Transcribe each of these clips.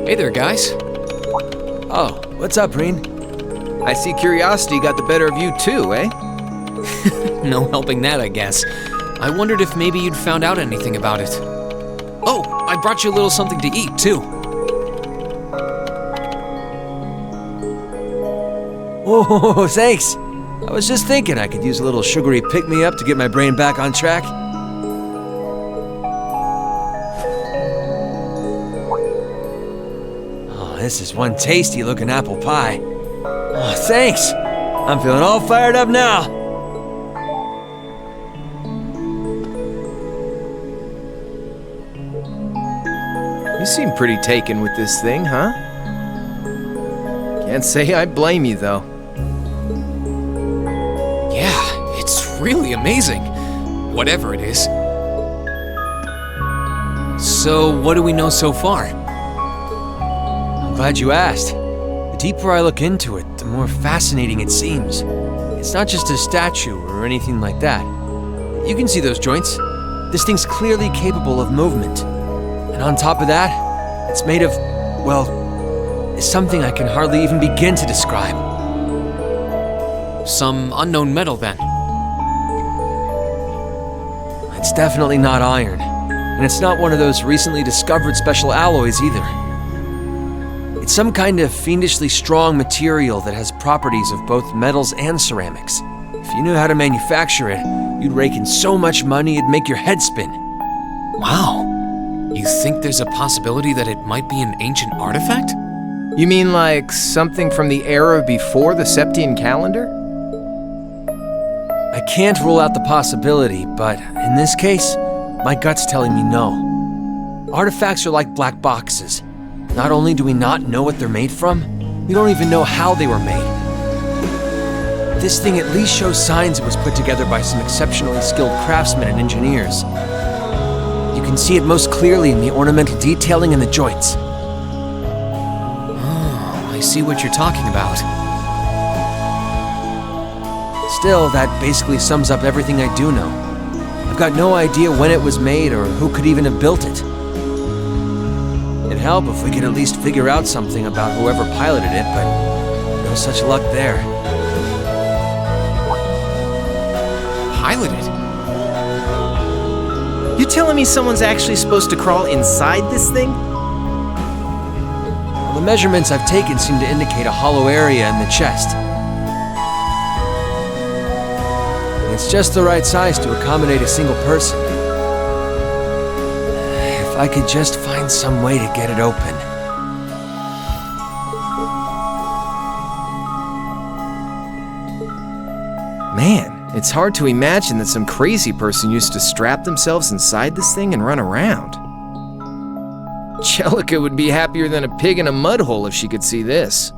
Hey there, guys. Oh, what's up, Reen? I see curiosity got the better of you too, eh? No helping that, I guess. I wondered if maybe you'd found out anything about it. Oh, I brought you a little something to eat, too. Oh, thanks. I was just thinking I could use a little sugary pick-me-up to get my brain back on track. Oh, this is one tasty-looking apple pie. Oh, thanks. I'm feeling all fired up now. You seem pretty taken with this thing, huh? Can't say I blame you, though. Yeah, it's really amazing. Whatever it is. So, what do we know so far? I'm glad you asked. The deeper I look into it, the more fascinating it seems. It's not just a statue or anything like that. You can see those joints. This thing's clearly capable of movement. And on top of that, it's made of, well, something I can hardly even begin to describe. Some unknown metal, then. It's definitely not iron. And it's not one of those recently discovered special alloys either. It's some kind of fiendishly strong material that has properties of both metals and ceramics. If you knew how to manufacture it, you'd rake in so much money it'd make your head spin. Wow. You think there's a possibility that it might be an ancient artifact? You mean like something from the era before the Septian calendar? I can't rule out the possibility, but in this case, my gut's telling me no. Artifacts are like black boxes. Not only do we not know what they're made from, we don't even know how they were made. This thing at least shows signs it was put together by some exceptionally skilled craftsmen and engineers. You can see it most clearly in the ornamental detailing and the joints. Oh, I see what you're talking about. Still, that basically sums up everything I do know. I've got no idea when it was made or who could even have built it. It'd help if we could at least figure out something about whoever piloted it, but no such luck there. Piloted? You telling me someone's actually supposed to crawl inside this thing? Well, the measurements I've taken seem to indicate a hollow area in the chest. It's just the right size to accommodate a single person. If I could just find some way to get it open. Man, it's hard to imagine that some crazy person used to strap themselves inside this thing and run around. Jellica would be happier than a pig in a mud hole if she could see this.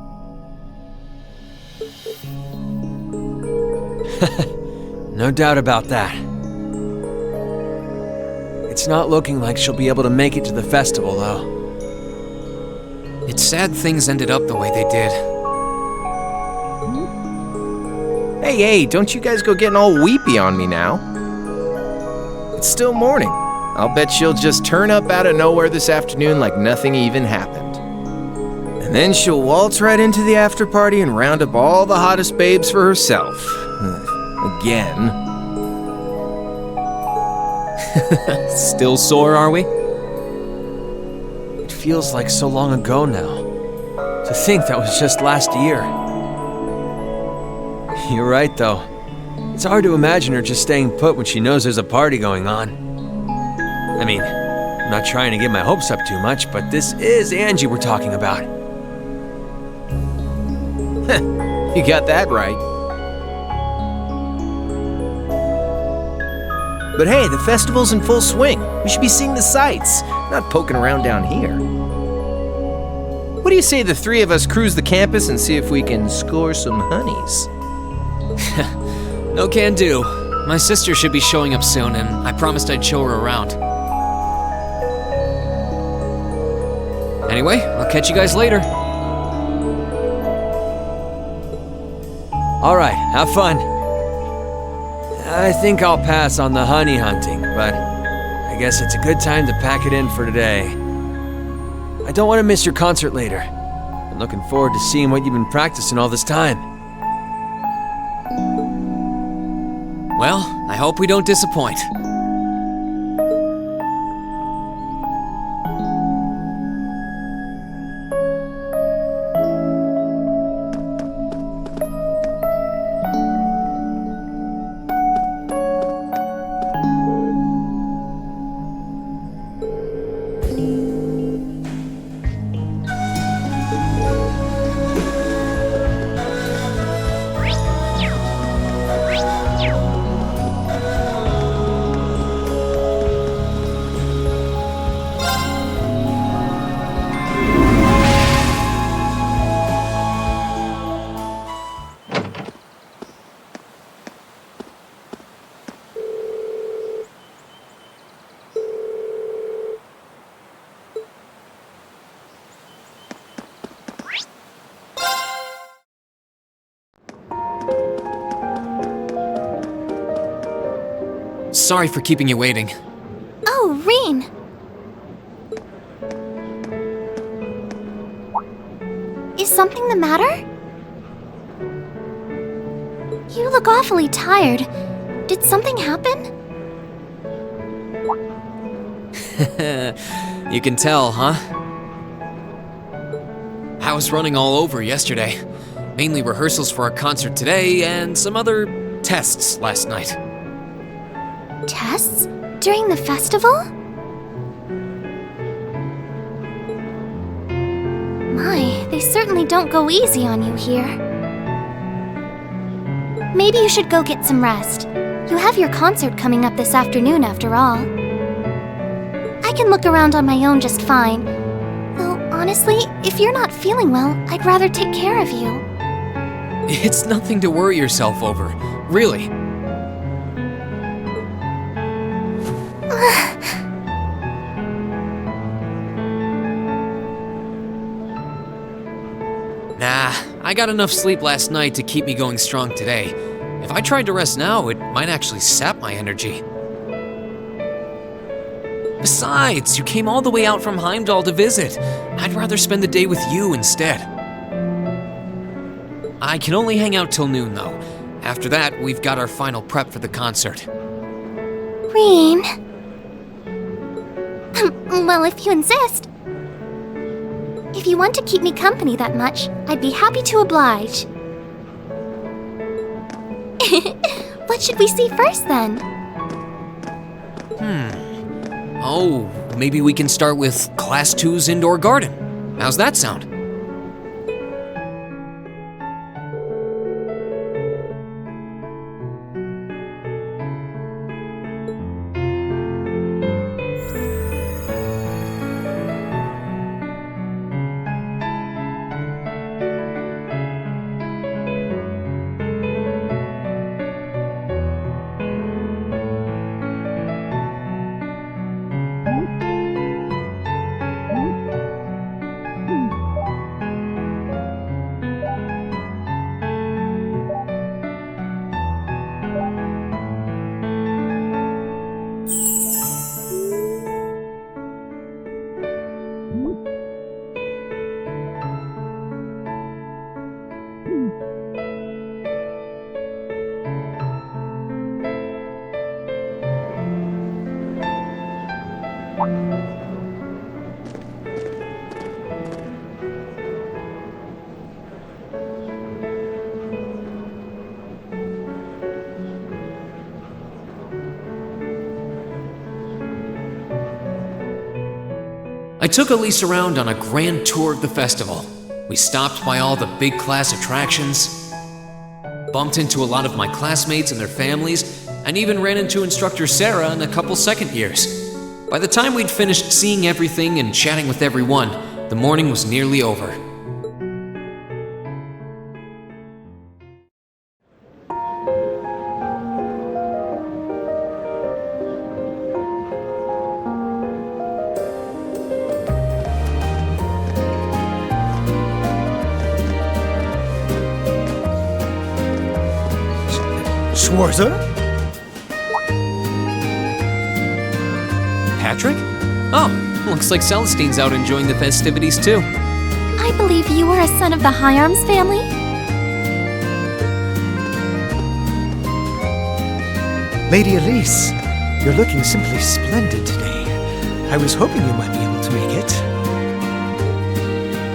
No doubt about that. It's not looking like she'll be able to make it to the festival, though. It's sad things ended up the way they did. Hey, don't you guys go getting all weepy on me now. It's still morning. I'll bet she'll just turn up out of nowhere this afternoon like nothing even happened. And then she'll waltz right into the after party and round up all the hottest babes for herself. Again. Still sore, are we? It feels like so long ago now. To think that was just last year. You're right, though. It's hard to imagine her just staying put when she knows there's a party going on. I mean, I'm not trying to get my hopes up too much, but this is Angie we're talking about. You got that right. But hey, the festival's in full swing. We should be seeing the sights, not poking around down here. What do you say the three of us cruise the campus and see if we can score some honeys? No can do. My sister should be showing up soon, and I promised I'd show her around. Anyway, I'll catch you guys later. All right, have fun. I think I'll pass on the honey hunting, but I guess it's a good time to pack it in for today. I don't want to miss your concert later. I'm looking forward to seeing what you've been practicing all this time. Well, I hope we don't disappoint. Sorry for keeping you waiting. Oh, Reen! Is something the matter? You look awfully tired. Did something happen? You can tell, huh? I was running all over yesterday. Mainly rehearsals for our concert today and some other tests last night. Tests? During the festival? My, they certainly don't go easy on you here. Maybe you should go get some rest. You have your concert coming up this afternoon after all. I can look around on my own just fine. Though, honestly, if you're not feeling well, I'd rather take care of you. It's nothing to worry yourself over, really. Nah, I got enough sleep last night to keep me going strong today. If I tried to rest now, it might actually sap my energy. Besides, you came all the way out from Heimdall to visit. I'd rather spend the day with you instead. I can only hang out till noon, though. After that, we've got our final prep for the concert. Reen. Well, if you insist. If you want to keep me company that much, I'd be happy to oblige. What should we see first, then? Oh, maybe we can start with Class 2's indoor garden. How's that sound? I took Elise around on a grand tour of the festival. We stopped by all the big class attractions, bumped into a lot of my classmates and their families, and even ran into instructor Sarah and a couple second years. By the time we'd finished seeing everything and chatting with everyone, the morning was nearly over. Schwarzer? Patrick? Oh, Looks like Celestine's out enjoying the festivities too. I believe you are a son of the High Arms family? Lady Elise, you're looking simply splendid today. I was hoping you might be able to make it.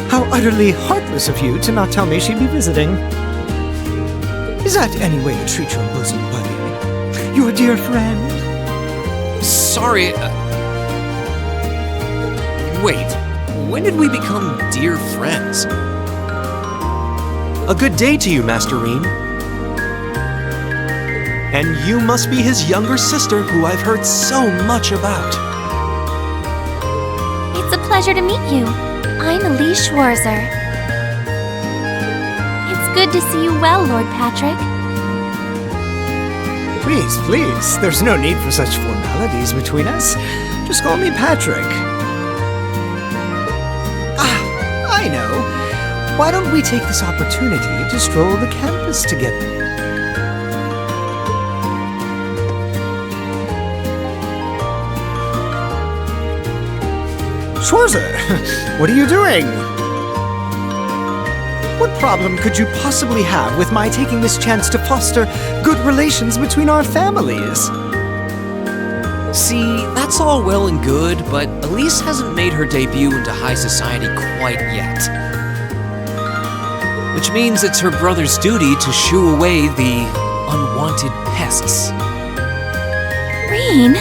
How utterly heartless of you to not tell me she'd be visiting. Is that any way to treat your bosom buddy? Your dear friend? Sorry. Wait, when did we become dear friends? A good day to you, Master Rean. And you must be his younger sister, who I've heard so much about. It's a pleasure to meet you. I'm Elise Schwarzer. It's good to see you well, Lord Patrick. Please, please, there's no need for such formalities between us. Just call me Patrick. I know. Why don't we take this opportunity to stroll the campus together? Schwarzer, what are you doing? What problem could you possibly have with my taking this chance to foster good relations between our families? See, that's all well and good, but Elise hasn't made her debut into high society quite yet. Which means it's her brother's duty to shoo away the unwanted pests. Rean?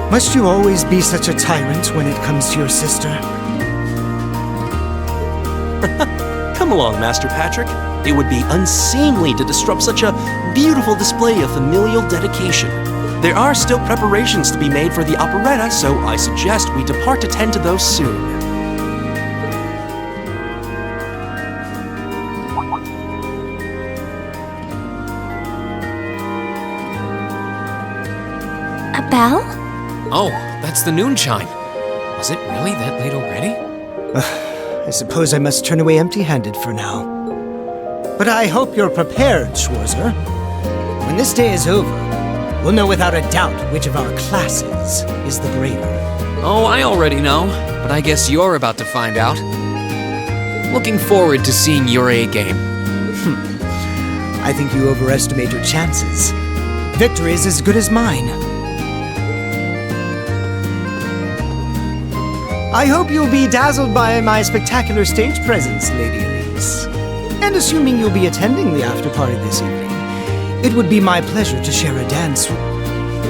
Must you always be such a tyrant when it comes to your sister? Come along, Master Patrick. It would be unseemly to disrupt such a beautiful display of familial dedication. There are still preparations to be made for the operetta, so I suggest we depart to tend to those soon. A bell? Oh, that's the noon chime. Was it really that late already? I suppose I must turn away empty-handed for now. But I hope you're prepared, Schwarzer. When this day is over, we'll know without a doubt which of our classes is the greater. Oh, I already know, but I guess you're about to find out. Looking forward to seeing your A game. I think you overestimate your chances. Victory is as good as mine. I hope you'll be dazzled by my spectacular stage presence, Lady Elise. And assuming you'll be attending the after-party this evening, it would be my pleasure to share a dance with...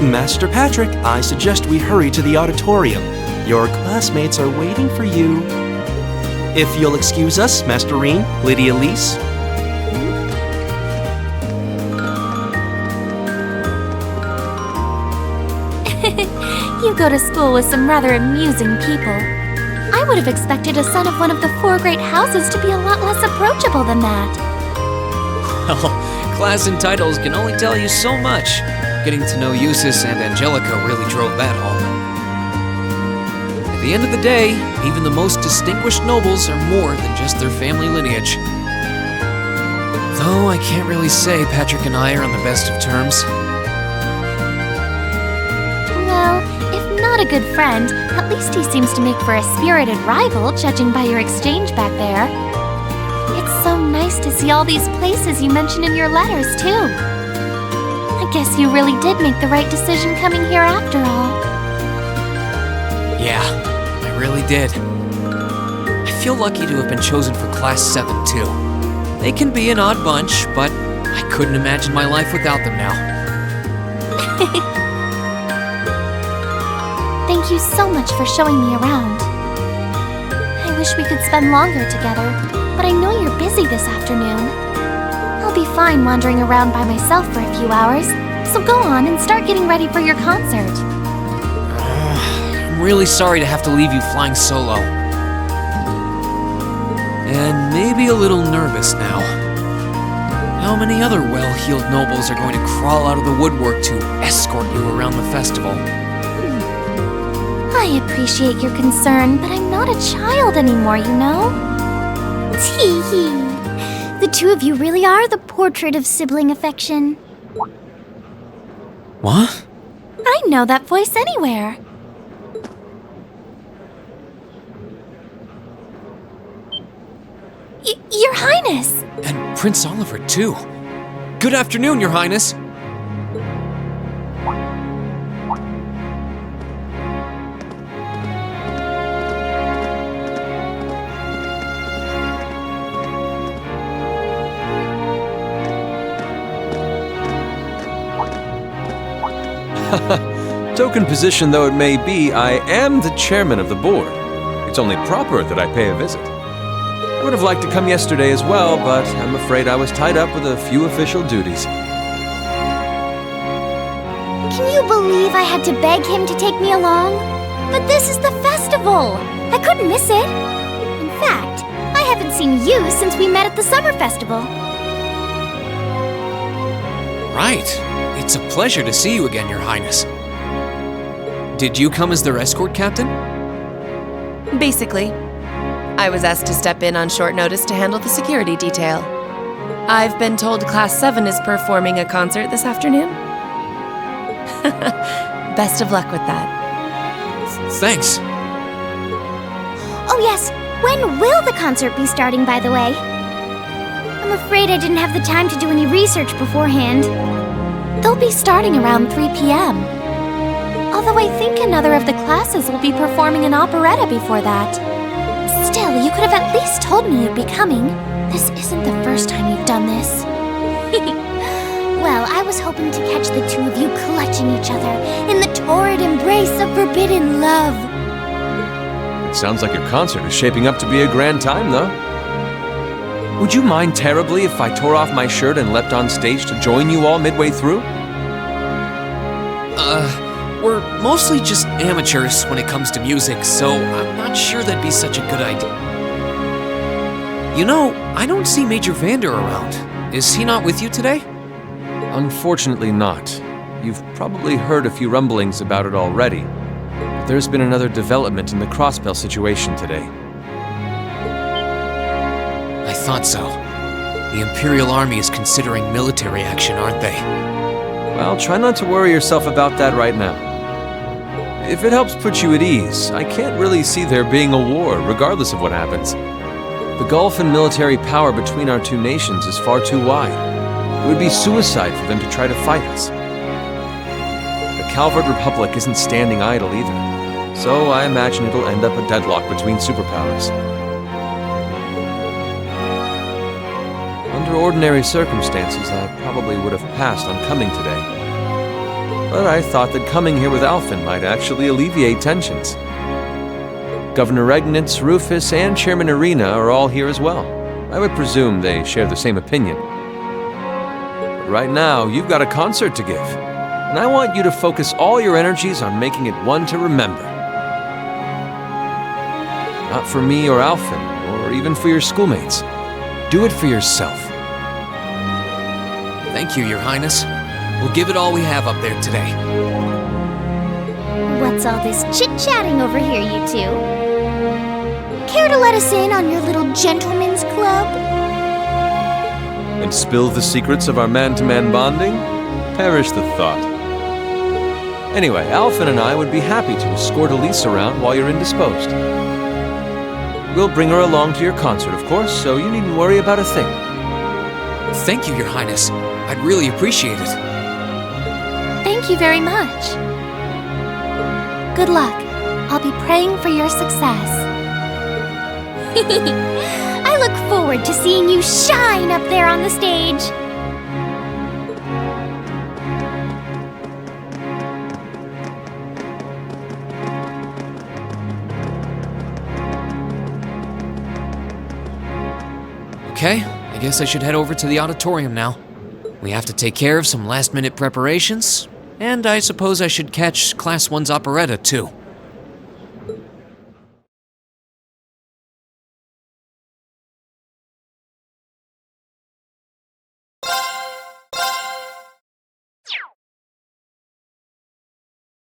Master Patrick, I suggest we hurry to the auditorium. Your classmates are waiting for you. If you'll excuse us, Master Rean, Lady Elise. You go to school with some rather amusing people. I would have expected a son of one of the four great houses to be a lot less approachable than that. Well, class and titles can only tell you so much. Getting to know Eustace and Angelica really drove that home. At the end of the day, even the most distinguished nobles are more than just their family lineage. Though I can't really say Patrick and I are on the best of terms. Well, if not a good friend, at least he seems to make for a spirited rival, judging by your exchange back there. It's so nice to see all these places you mentioned in your letters, too. I guess you really did make the right decision coming here after all. Yeah, I really did. I feel lucky to have been chosen for Class 7, too. They can be an odd bunch, but I couldn't imagine my life without them now. Thank you so much for showing me around. I wish we could spend longer together, but I know you're busy this afternoon. I'll be fine wandering around by myself for a few hours, so go on and start getting ready for your concert. I'm really sorry to have to leave you flying solo. And maybe a little nervous now. How many other well-heeled nobles are going to crawl out of the woodwork to escort you around the festival? I appreciate your concern, but I'm not a child anymore, you know? Tee-hee. The two of you really are the portrait of sibling affection. What? know that voice anywhere. Your Highness! And Prince Oliver, too. Good afternoon, Your Highness. Token position though it may be, I am the chairman of the board. It's only proper that I pay a visit. I would have liked to come yesterday as well, but I'm afraid I was tied up with a few official duties. Can you believe I had to beg him to take me along? But this is the festival! I couldn't miss it! In fact, I haven't seen you since we met at the summer festival. Right. It's a pleasure to see you again, Your Highness. Did you come as their escort captain? Basically. I was asked to step in on short notice to handle the security detail. I've been told Class 7 is performing a concert this afternoon. Best of luck with that. Thanks. Oh yes, when will the concert be starting, by the way? I'm afraid I didn't have the time to do any research beforehand. They'll be starting around 3 p.m. Although I think another of the classes will be performing an operetta before that. Still, you could have at least told me you'd be coming. This isn't the first time you've done this. Well, I was hoping to catch the two of you clutching each other in the torrid embrace of forbidden love. It sounds like your concert is shaping up to be a grand time, though. Would you mind terribly if I tore off my shirt and leapt on stage to join you all midway through? We're mostly just amateurs when it comes to music, so I'm not sure that'd be such a good idea. You know, I don't see Major Vander around. Is he not with you today? Unfortunately not. You've probably heard a few rumblings about it already. But there's been another development in the Crossbell situation today. I thought so. The Imperial Army is considering military action, aren't they? Well, try not to worry yourself about that right now. If it helps put you at ease, I can't really see there being a war, regardless of what happens. The gulf in military power between our two nations is far too wide. It would be suicide for them to try to fight us. The Calvard Republic isn't standing idle either, so I imagine it'll end up a deadlock between superpowers. Under ordinary circumstances, I probably would have passed on coming today. But I thought that coming here with Alphen might actually alleviate tensions. Governor Regnitz, Rufus, and Chairman Arena are all here as well. I would presume they share the same opinion. But right now, you've got a concert to give, and I want you to focus all your energies on making it one to remember. Not for me or Alphen, or even for your schoolmates. Do it for yourself. Thank you, Your Highness. We'll give it all we have up there today. What's all this chit-chatting over here, you two? Care to let us in on your little gentlemen's club? And spill the secrets of our man-to-man bonding? Perish the thought. Anyway, Alphen and I would be happy to escort Elise around while you're indisposed. We'll bring her along to your concert, of course, so you needn't worry about a thing. Thank you, Your Highness. I'd really appreciate it. Thank you very much. Good luck. I'll be praying for your success. I look forward to seeing you shine up there on the stage. Okay, I guess I should head over to the auditorium now. We have to take care of some last-minute preparations, and I suppose I should catch Class 1's operetta too.